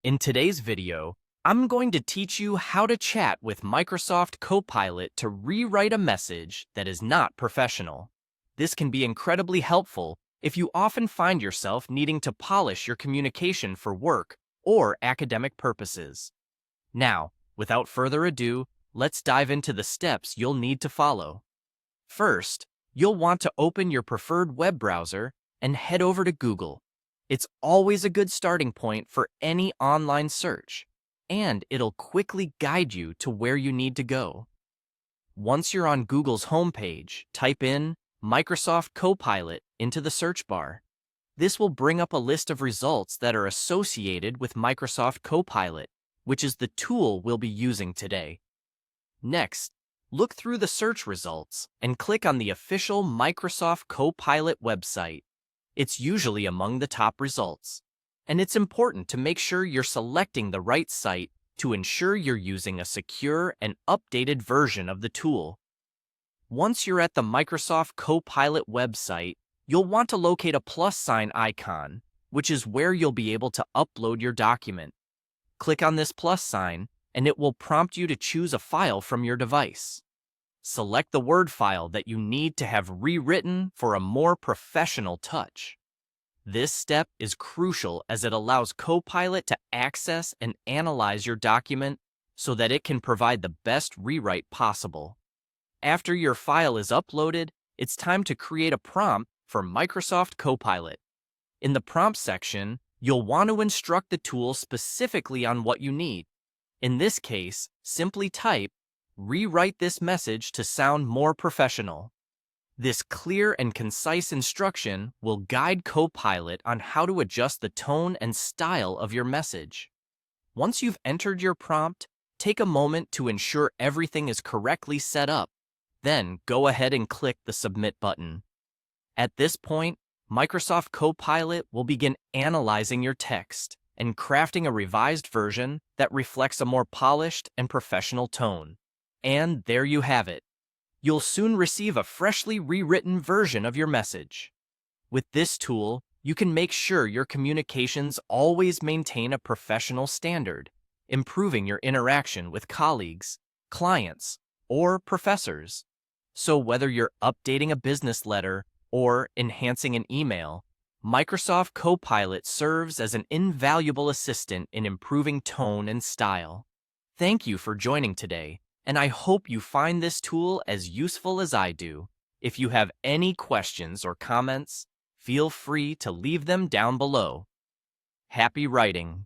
In today's video, I'm going to teach you how to chat with Microsoft Copilot to rewrite a message that is not professional. This can be incredibly helpful if you often find yourself needing to polish your communication for work or academic purposes. Now, without further ado, let's dive into the steps you'll need to follow. First, you'll want to open your preferred web browser and head over to Google. It's always a good starting point for any online search, and it'll quickly guide you to where you need to go. Once you're on Google's homepage, type in Microsoft Copilot into the search bar. This will bring up a list of results that are associated with Microsoft Copilot, which is the tool we'll be using today. Next, look through the search results and click on the official Microsoft Copilot website. It's usually among the top results, and it's important to make sure you're selecting the right site to ensure you're using a secure and updated version of the tool. Once you're at the Microsoft Copilot website, you'll want to locate a plus sign icon, which is where you'll be able to upload your document. Click on this plus sign, and it will prompt you to choose a file from your device. Select the Word file that you need to have rewritten for a more professional touch. This step is crucial as it allows Copilot to access and analyze your document so that it can provide the best rewrite possible. After your file is uploaded, it's time to create a prompt for Microsoft Copilot. In the prompt section, you'll want to instruct the tool specifically on what you need. In this case, simply type, "Rewrite this message to sound more professional." This clear and concise instruction will guide Copilot on how to adjust the tone and style of your message. Once you've entered your prompt, take a moment to ensure everything is correctly set up. Then go ahead and click the Submit button. At this point, Microsoft Copilot will begin analyzing your text and crafting a revised version that reflects a more polished and professional tone. And there you have it. You'll soon receive a freshly rewritten version of your message. With this tool, you can make sure your communications always maintain a professional standard, improving your interaction with colleagues, clients, or professors. So whether you're updating a business letter or enhancing an email, Microsoft Copilot serves as an invaluable assistant in improving tone and style. Thank you for joining today, and I hope you find this tool as useful as I do. If you have any questions or comments, feel free to leave them down below. Happy writing!